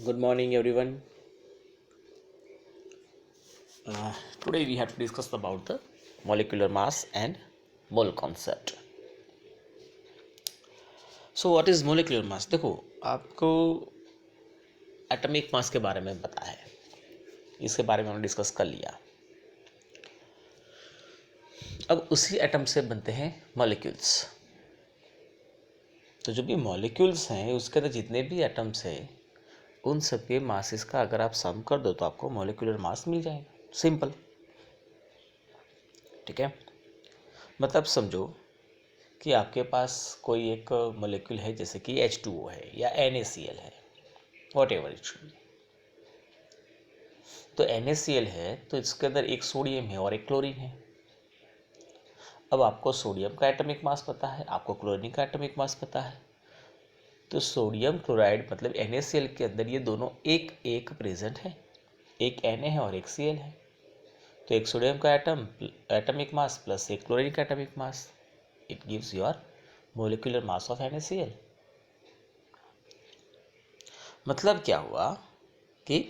Good morning, everyone. Today we have to discuss about the molecular mass and mole concept. So, what is molecular mass? देखो आपको atomic mass के बारे में पता है, इसके बारे में हमने डिस्कस कर लिया। अब उसी एटम से बनते हैं मॉलिक्यूल्स। तो जो भी मॉलिक्यूल्स हैं उसके अंदर जितने भी एटम्स हैं उन सबके मासेस का अगर आप सम कर दो तो आपको मोलिकुलर मास मिल जाएगा। सिंपल, ठीक है। मतलब समझो कि आपके पास कोई एक मॉलिक्यूल है, जैसे कि H2O है या NaCl है, what ever it should be. तो NaCl है तो इसके अंदर एक सोडियम है और एक क्लोरीन है। अब आपको सोडियम का एटॉमिक मास पता है, आपको क्लोरीन का एटॉमिक मास पता है। तो सोडियम क्लोराइड मतलब NaCl के अंदर ये दोनों एक एक प्रेजेंट है, एक Na है और एक Cl है। तो एक सोडियम का एटॉमिक मास प्लस एक क्लोरीन का atomic mass, it gives your molecular mass of NaCl। मतलब क्या हुआ कि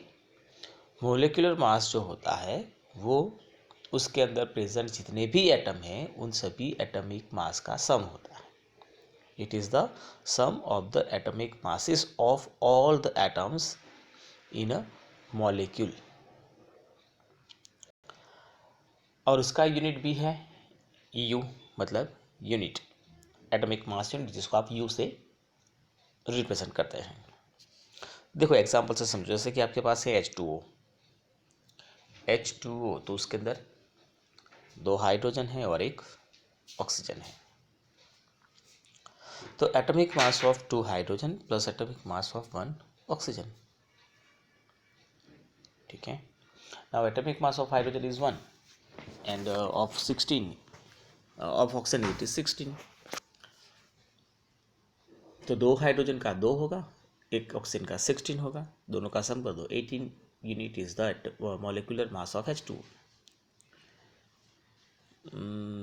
मोलिकुलर मास जो होता है वो उसके अंदर प्रेजेंट जितने भी एटम हैं उन सभी एटॉमिक मास का सम होता है। It is the sum of the atomic masses of all the atoms in a molecule. और उसका यूनिट भी है यू, मतलब यूनिट, एटॉमिक मास यूनिट, जिसको आप यू से रिप्रेजेंट करते हैं। देखो एग्जांपल से समझो, जैसे कि आपके पास है H2O, तो उसके अंदर दो हाइड्रोजन है और एक ऑक्सीजन है। तो atomic mass of two hydrogen plus atomic mass of one oxygen, ठीक है। Now atomic mass of hydrogen is 1 and of 16 of oxygen it is 16। तो दो हाइड्रोजन का 2 होगा, एक ऑक्सीजन का 16 होगा, दोनों का सम कर दो 18 unit is the molecular mass of H2।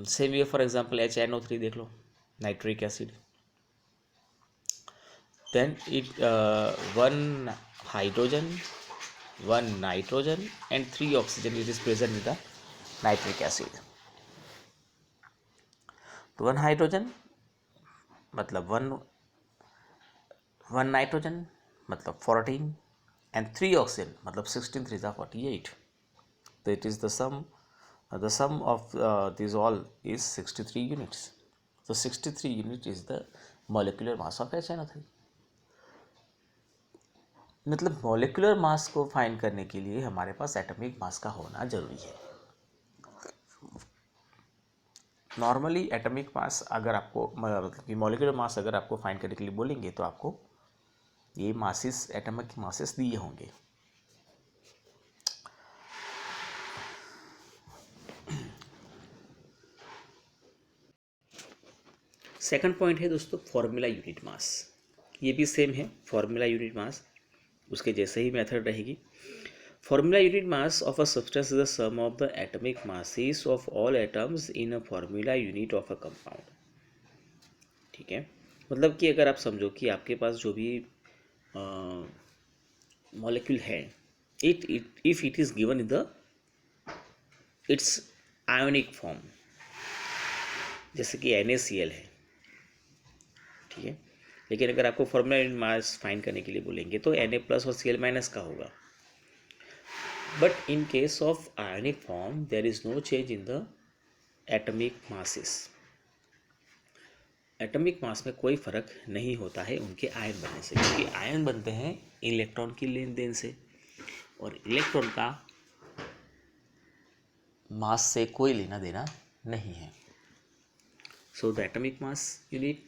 Same way for example HNO3 देख लो, nitric acid. then it one hydrogen, one nitrogen and 3 oxygen it is present in the nitric acid। तो वन हाइड्रोजन मतलब one nitrogen मतलब 14 and 3 oxygen मतलब 16 3 48। तो it is the sum of this all is 63 units. तो 63 unit is the molecular mass of HNO3। मतलब molecular mass को find करने के लिए हमारे पास एटॉमिक मास का होना जरूरी है। नॉर्मली एटॉमिक मास अगर आपको मतलब कि मॉलिक्यूलर मास अगर आपको फाइंड करने के लिए बोलेंगे तो आपको ये मासेस, एटॉमिक मासेस दिए होंगे। सेकंड पॉइंट है दोस्तों फॉर्मूला यूनिट मास। ये भी सेम है, फॉर्मूला यूनिट मास उसके जैसे ही मेथड रहेगी। Formula unit mass of a substance is the sum of the atomic masses of all atoms in a formula unit of a compound। ठीक है, मतलब कि अगर आप समझो कि आपके पास जो भी मॉलिक्यूल है, if it is given in the it's ionic form, जैसे कि NaCl है, ठीक है। लेकिन अगर आपको फॉर्मूला यूनिट मास फाइंड करने के लिए बोलेंगे तो Na प्लस और Cl माइनस का होगा। But in case of ionic form there is no change in the atomic masses. Atomic mass में कोई फर्क नहीं होता है उनके आयन बनने से, क्योंकि आयन बनते हैं इलेक्ट्रॉन की लेन देन से और इलेक्ट्रॉन का मास से कोई लेना देना नहीं है। So the atomic mass unit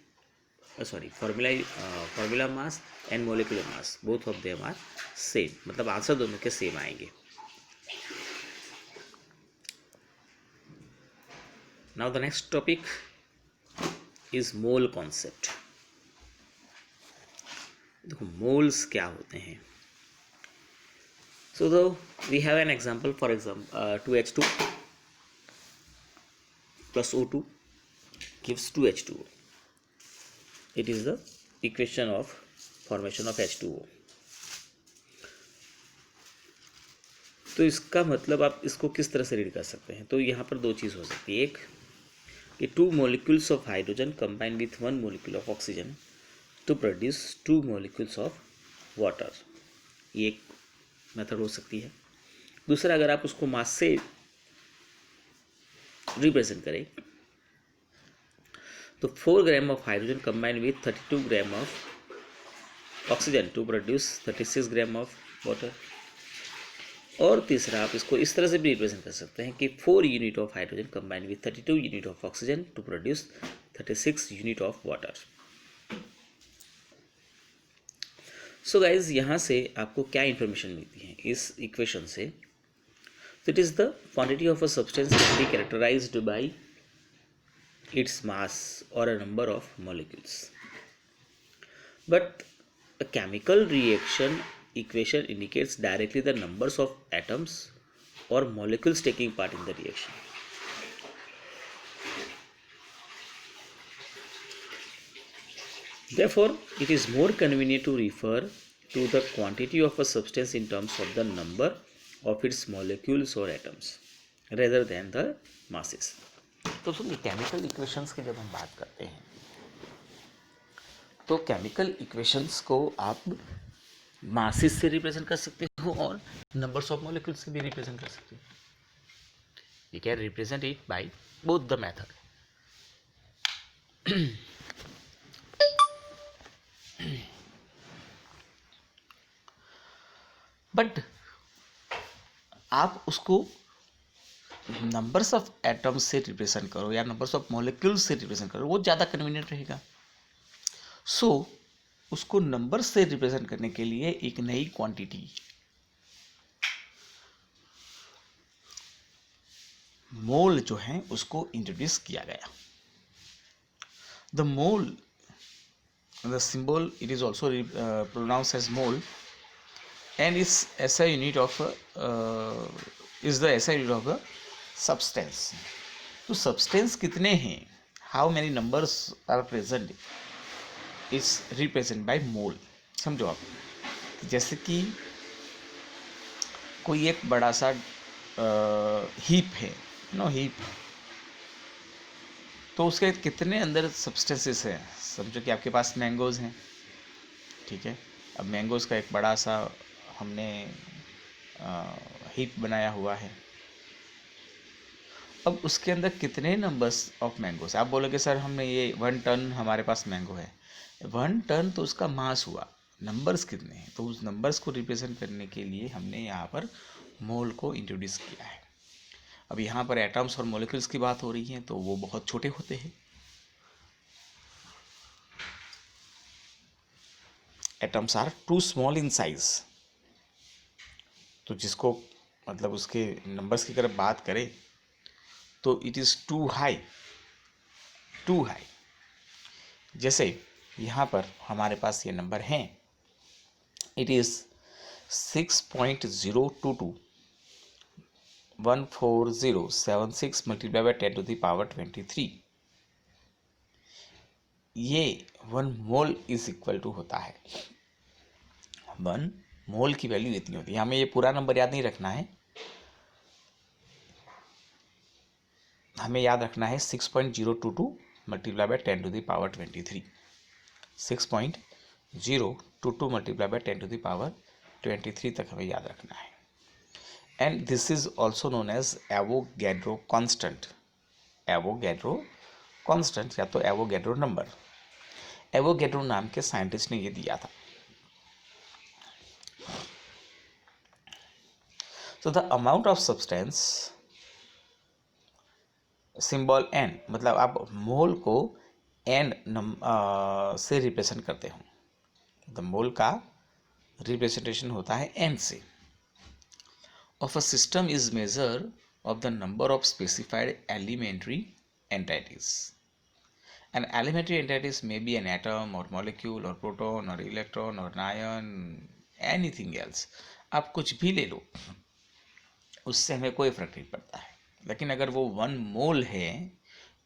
formula mass and molecular mass both of them are same, मतलब आंसर दोनों के सेम आएंगे। Now the next topic is mole concept. देखो मोल्स क्या होते हैं। So we have an example, for example 2H2 plus O2 gives 2H2O। it is the equation of formation of H2O। तो इसका मतलब आप इसको किस तरह से रीड कर सकते हैं? तो यहाँ पर दो चीज़ हो सकती है। एक कि 2 molecules of hydrogen combine with 1 molecule of oxygen to produce 2 molecules of water, ये एक मेथड हो सकती है। दूसरा, अगर आप उसको मास से रिप्रेजेंट करें तो 4 gram of hydrogen combine with 32 gram of oxygen to produce 36 gram of water. और तीसरा, आप इसको इस तरह से भी रिप्रेजेंट कर सकते हैं कि 4 unit of hydrogen combine with 32 unit of oxygen to produce 36 unit of water. So guys, यहाँ से आपको क्या इंफॉर्मेशन मिलती है इस इक्वेशन से? तो it is the quantity of a substance can be characterised by its mass और a number of molecules, but a chemical reaction equation indicates directly the numbers of atoms or molecules taking part in the reaction. Therefore, it is more convenient to refer to the quantity of a substance in terms of the number of its molecules or atoms rather than the masses. तो सुनिए, chemical equations की जब हम बात करते हैं तो chemical equations को आप मासेस से रिप्रेजेंट कर सकते हो और नंबर्स ऑफ मॉलिक्यूल्स से भी रिप्रेजेंट कर सकते हो। You can represent it by both the method. But आप उसको नंबर्स ऑफ एटम्स से रिप्रेजेंट करो या नंबर्स ऑफ मॉलिक्यूल्स से रिप्रेजेंट करो, वो ज़्यादा कन्वीनियंट रहेगा। सो उसको नंबर से रिप्रेजेंट करने के लिए एक नई क्वांटिटी मोल जो है उसको इंट्रोड्यूस किया गया। The mole, the symbol, it is also pronounce as mole and is SI unit of is the SI unit of a substance. तो substance कितने हैं, how many numbers are present is represented by mole. समझो आप, जैसे कि कोई एक बड़ा सा हीप है, हीप, तो उसके कितने अंदर सब्सटेंसेस हैं। समझो कि आपके पास मैंगोज़ हैं, ठीक है। अब मैंगोज़ का एक बड़ा सा हमने हीप बनाया हुआ है। अब उसके अंदर कितने नंबर्स ऑफ मैंगोस, आप बोलोगे सर हमने ये 1 टन हमारे पास मैंगो है। 1 टन तो उसका मास हुआ, नंबर्स कितने हैं? तो उस नंबर्स को रिप्रेजेंट करने के लिए हमने यहाँ पर मोल को इंट्रोड्यूस किया है। अब यहाँ पर एटम्स और मॉलिक्यूल्स की बात हो रही है तो वो बहुत छोटे होते हैं। Atoms are too small in size. तो जिसको मतलब उसके नंबर्स की अगर बात करें तो इट इज़ टू हाई। जैसे यहाँ पर हमारे पास ये नंबर हैं, it is 6.022 14076 multiply by 10 to the power 23। ये 1 मोल इज इक्वल टू होता है, 1 मोल की वैल्यू इतनी होती है। हमें ये पूरा नंबर याद नहीं रखना है, हमें याद रखना है 6.022 multiply by 10 to the power 23। 6.022 multiply by 10 to the power 23 तक हमें याद रखना है। And this is also known as Avogadro constant. Avogadro constant या तो एवोगैड्रो नंबर, एवोगैड्रो नाम के साइंटिस्ट ने ये दिया था। So the amount of substance, symbol n, मतलब आप मोल को n से रिप्रेजेंट करते हो, द मोल का रिप्रेजेंटेशन होता है n से। Of a system is measure of the number of specified elementary entities. An elementary entities may be an atom और मॉलिक्यूल और प्रोटॉन और इलेक्ट्रॉन और आयन, एनीथिंग एल्स, आप कुछ भी ले लो, उससे हमें कोई फर्क नहीं पड़ता है। लेकिन अगर वो 1 मोल है,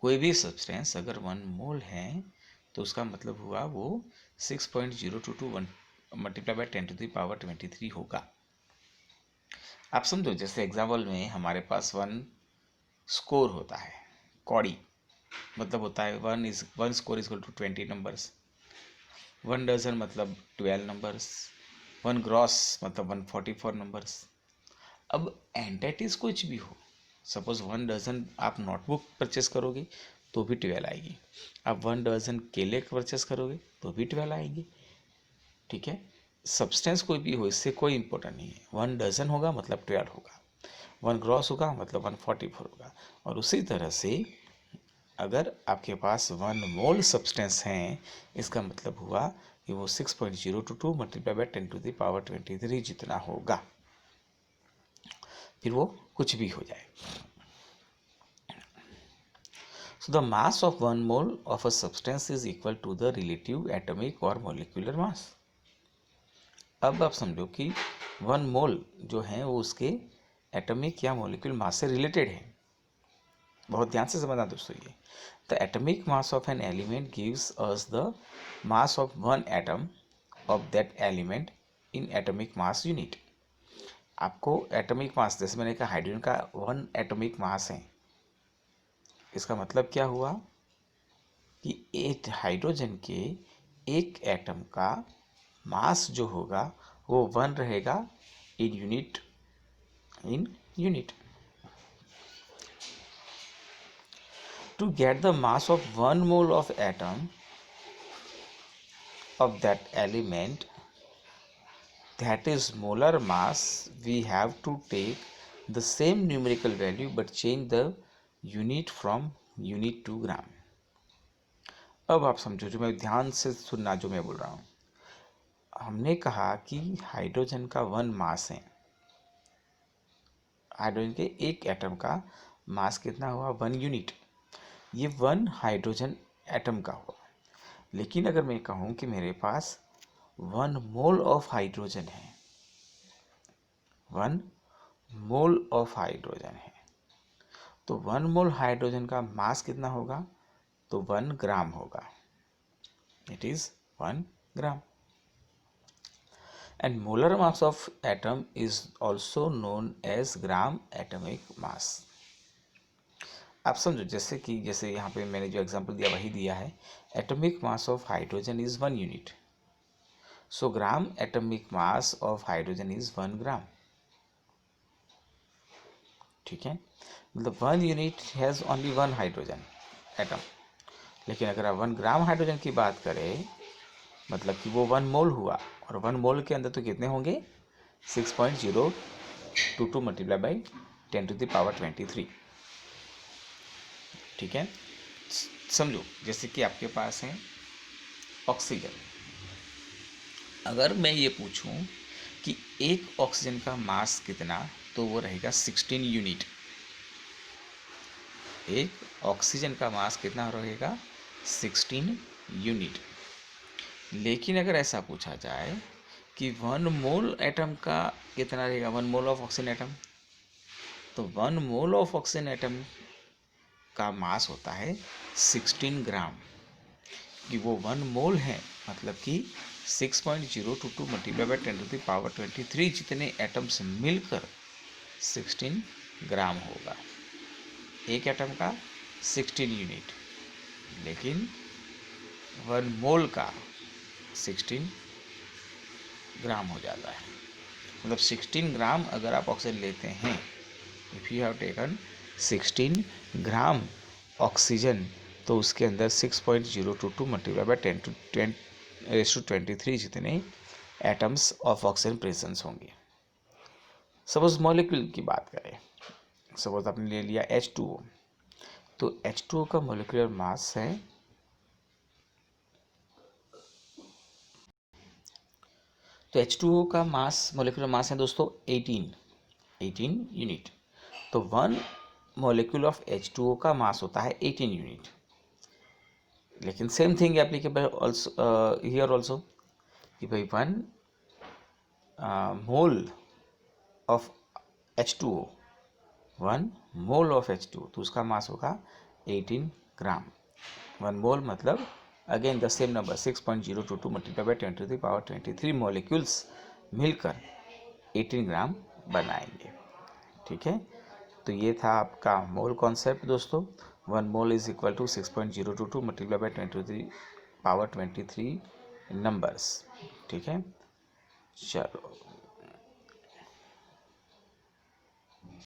कोई भी सब्सटेंस अगर 1 मोल है तो उसका मतलब हुआ वो 6.0221 multiply by 10 to the power 23 होगा। आप समझो, जैसे एग्जाम्पल में हमारे पास वन स्कोर होता है, कौड़ी मतलब होता है one score is equal to 20 numbers, one dozen मतलब 12 नंबर्स, वन ग्रॉस मतलब 144 नंबर्स। अब एंटिटीज कुछ भी हो, सपोज वन डजन आप नोटबुक परचेस करोगे तो भी 12 आएगी, आप वन डजन केले परचेस करोगे तो भी 12 आएंगे। ठीक है, सब्सटेंस कोई भी हो, इससे कोई इंपॉर्टेंट नहीं है, वन डजन होगा मतलब 12 होगा, वन ग्रॉस होगा मतलब 144 होगा। और उसी तरह से अगर आपके पास वन मोल सब्सटेंस हैं, इसका मतलब हुआ कि वो 6.022 मल्टीप्लाई बाय 10⁻23 जितना होगा, फिर वो कुछ भी हो जाए। So the mass of one mole of a substance is equal to the relative atomic or molecular mass. अब आप समझो कि वन मोल जो है वो उसके एटॉमिक या मॉलिक्यूलर मास से रिलेटेड है। बहुत ध्यान से समझना दोस्तों, ये the atomic mass of an element gives us the mass of one atom of that element in atomic mass unit. आपको एटॉमिक मास, जैसे मैंने कहा हाइड्रोजन का वन एटॉमिक मास है, इसका मतलब क्या हुआ कि एक हाइड्रोजन के एक एटम का मास जो होगा वो वन रहेगा in unit. To get the mass of one mole of atom of that element, that is molar mass, we have to take the same numerical value but change the unit from unit to gram. अब आप समझो, जो मैं ध्यान से सुनना जो मैं बोल रहा हूँ। हमने कहा कि हाइड्रोजन का वन मास है, हाइड्रोजन के एक एटम का मास कितना हुआ, वन यूनिट, ये वन हाइड्रोजन एटम का हुआ। लेकिन अगर मैं कहूँ कि मेरे पास वन मोल ऑफ हाइड्रोजन है, वन मोल ऑफ हाइड्रोजन है, तो वन मोल हाइड्रोजन का मास कितना होगा, तो 1 ग्राम होगा, it is 1 gram. And molar mass of atom is also known as gram atomic mass. आप समझो, जैसे यहाँ पे मैंने जो एग्जांपल दिया वही दिया है, atomic mass of hydrogen is 1 unit, so gram atomic mass of hydrogen is 1 ग्राम। ठीक है, मतलब 1 unit has only 1 hydrogen atom. लेकिन अगर आप 1 ग्राम हाइड्रोजन की बात करें, मतलब कि वो 1 मोल हुआ, और 1 मोल के अंदर तो कितने होंगे, 6.022 मल्टीप्लाई बाई 10⁻23। ठीक है, समझो जैसे कि आपके पास है ऑक्सीजन। अगर मैं ये पूछूं कि एक ऑक्सीजन का मास कितना, तो वो रहेगा 16 यूनिट। एक ऑक्सीजन का मास कितना रहेगा, 16 यूनिट। लेकिन अगर ऐसा पूछा जाए कि 1 मोल एटम का कितना रहेगा, 1 मोल ऑफ ऑक्सीजन एटम, तो 1 मोल ऑफ ऑक्सीजन एटम का मास होता है 16 ग्राम, कि वो 1 मोल है, मतलब कि 6.022 मल्टीप्लाई बाई 10⁻23 जितने एटम्स मिलकर 16 ग्राम होगा। एक एटम का 16 यूनिट, लेकिन 1 मोल का 16 ग्राम हो जाता है। मतलब 16 ग्राम अगर आप ऑक्सीजन लेते हैं, if you have taken 16 gram oxygen, तो उसके अंदर 6.022 मल्टीप्लाई बाई 10⁻23 जितने एटम्स ऑफ ऑक्सीजन प्रेजेंस होंगे। सपोज मॉलिक्यूल की बात करें, सपोज आपने ले लिया H2O, तो H2O का मॉलिक्यूलर मास है, तो H2O का मास, मॉलिक्यूलर मास है दोस्तों 18 यूनिट। तो 1 मॉलिक्यूल ऑफ H2O का मास होता है 18 यूनिट। लेकिन same thing applicable also here also, कि भाई 1 mole of H2O, 1 mole of H2O, तो उसका मास होगा 18 ग्राम। 1 मोल मतलब again the same number 6.022 multiply by 10⁻23 molecules मिलकर 18 ग्राम बनाएंगे। ठीक है, तो ये था आपका मोल कॉन्सेप्ट दोस्तों। 1 mole is equal to 6.022 multiply by 23 power 23 numbers. ठीक है, चलो